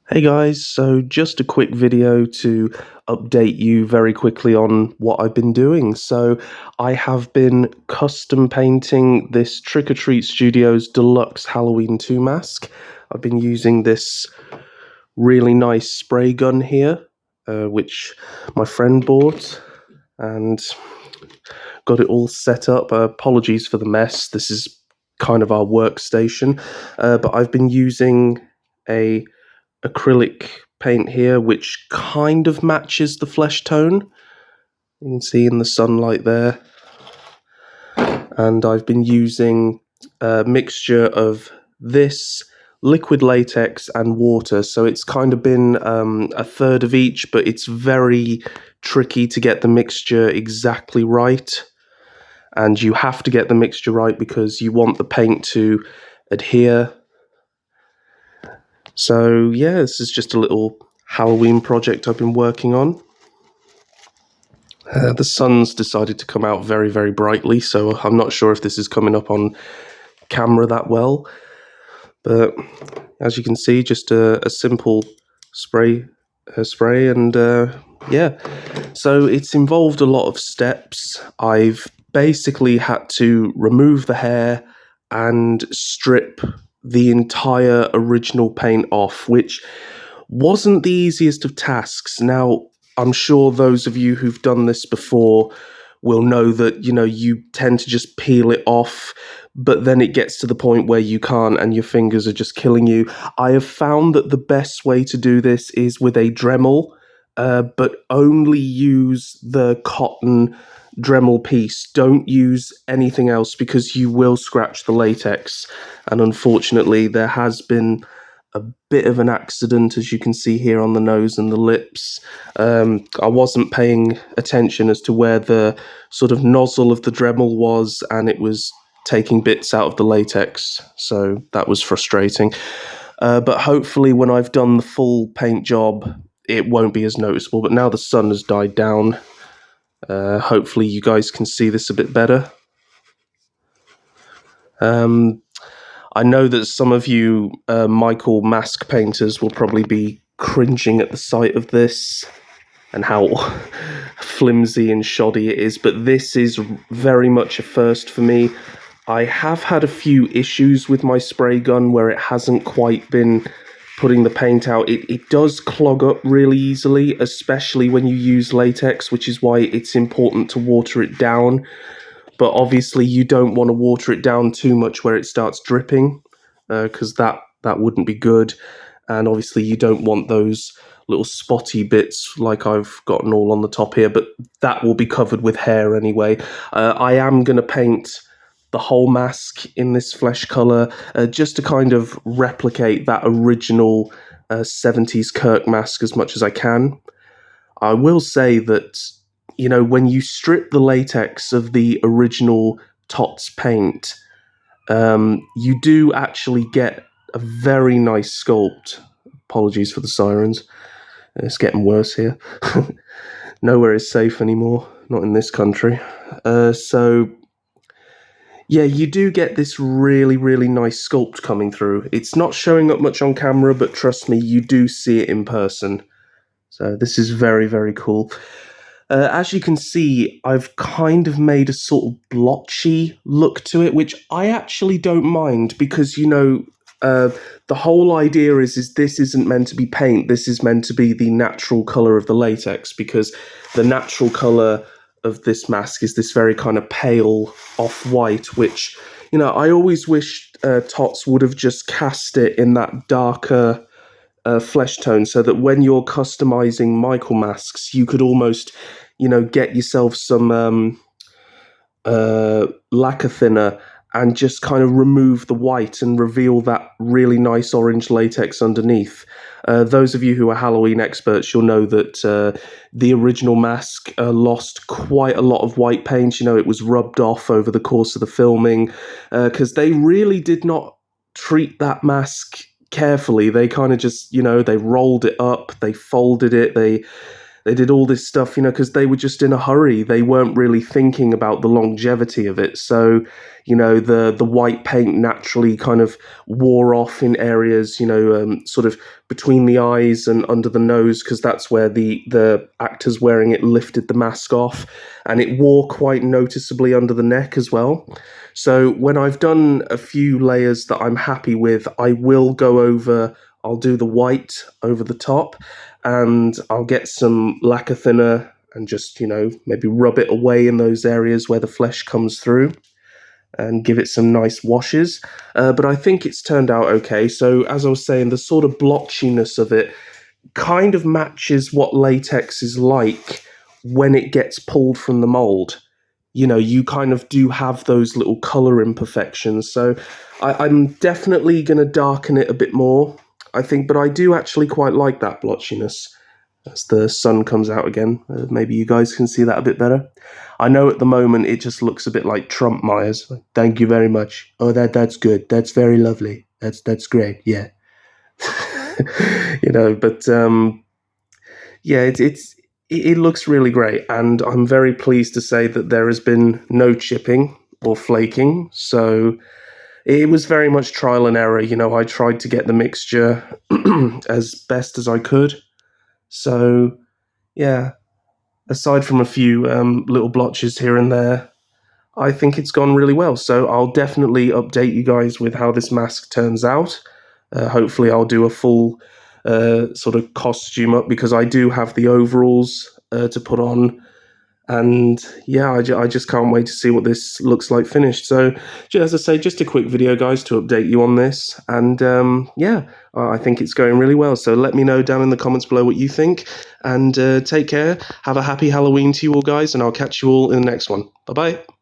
Hey guys, so just a quick video to update you very quickly on what I've been doing. So I have been custom painting this Trick or Treat Studios Deluxe Halloween 2 mask. I've been using this really nice spray gun here, which my friend bought, and got it all set up. Apologies for the mess. This is kind of our workstation, but I've been using a acrylic paint here, which kind of matches the flesh tone. You can see in the sunlight there. And I've been using a mixture of this, liquid latex, and water. So it's kind of been a third of each, but it's very tricky to get the mixture exactly right. And you have to get the mixture right because you want the paint to adhere. So yeah, this is just a little Halloween project I've been working on. The sun's decided to come out very, very brightly, so I'm not sure if this is coming up on camera that well. But as you can see, just a simple spray, and yeah. So it's involved a lot of steps. I've basically had to remove the hair and strip the entire original paint off, which wasn't the easiest of tasks. Now, I'm sure those of you who've done this before will know that, you tend to just peel it off, but then it gets to the point where you can't and your fingers are just killing you. I have found that the best way to do this is with a Dremel, but only use the cotton Dremel piece. Don't use anything else because you will scratch the latex. And unfortunately, there has been a bit of an accident, as you can see here on the nose and the lips. I wasn't paying attention as to where the sort of nozzle of the Dremel was, and it was taking bits out of the latex, so that was frustrating. But hopefully when I've done the full paint job, it won't be as noticeable. But now the sun has died down, hopefully you guys can see this a bit better. I know that some of you Michael mask painters will probably be cringing at the sight of this and how flimsy and shoddy it is, but this is very much a first for me. I have had a few issues with my spray gun where it hasn't quite been putting the paint out. It does clog up really easily, especially when you use latex, which is why it's important to water it down. But obviously you don't want to water it down too much where it starts dripping, because that wouldn't be good. And obviously you don't want those little spotty bits like I've gotten all on the top here, but that will be covered with hair anyway. I am going to paint the whole mask in this flesh colour, just to kind of replicate that original 70s Kirk mask as much as I can. I will say that, when you strip the latex of the original TOTS paint, you do actually get a very nice sculpt. Apologies for the sirens. It's getting worse here. Nowhere is safe anymore, not in this country. So, yeah, you do get this really, really nice sculpt coming through. It's not showing up much on camera, but trust me, you do see it in person. So this is very, very cool. As you can see, I've kind of made a sort of blotchy look to it, which I actually don't mind because, the whole idea is this isn't meant to be paint. This is meant to be the natural color of the latex, because the natural color of this mask is this very kind of pale off-white, which, I always wished TOTS would have just cast it in that darker flesh tone, so that when you're customizing Michael masks, you could almost, get yourself some lacquer thinner and just kind of remove the white and reveal that really nice orange latex underneath. Those of you who are Halloween experts, you'll know that the original mask lost quite a lot of white paint. It was rubbed off over the course of the filming, because they really did not treat that mask carefully. They kind of just, they rolled it up, they folded it, They did all this stuff, because they were just in a hurry. They weren't really thinking about the longevity of it. So, the white paint naturally kind of wore off in areas, sort of between the eyes and under the nose, because that's where the actors wearing it lifted the mask off, and it wore quite noticeably under the neck as well. So when I've done a few layers that I'm happy with, I'll do the white over the top, and I'll get some lacquer thinner and just, maybe rub it away in those areas where the flesh comes through and give it some nice washes. But I think it's turned out okay. So as I was saying, the sort of blotchiness of it kind of matches what latex is like when it gets pulled from the mold. You kind of do have those little color imperfections. So I'm definitely going to darken it a bit more, I think, but I do actually quite like that blotchiness as the sun comes out again. Maybe you guys can see that a bit better. I know at the moment it just looks a bit like Trump Myers. Thank you very much. Oh, that's good. That's very lovely. That's great. Yeah. But yeah, it looks really great, and I'm very pleased to say that there has been no chipping or flaking. So it was very much trial and error. I tried to get the mixture as best as I could. So, yeah, aside from a few little blotches here and there, I think it's gone really well. So I'll definitely update you guys with how this mask turns out. Hopefully I'll do a full sort of costume up, because I do have the overalls to put on. And yeah, I just can't wait to see what this looks like finished. So, as I say, just a quick video, guys, to update you on this. And yeah, I think it's going really well. So let me know down in the comments below what you think. And take care. Have a happy Halloween to you all, guys. And I'll catch you all in the next one. Bye-bye.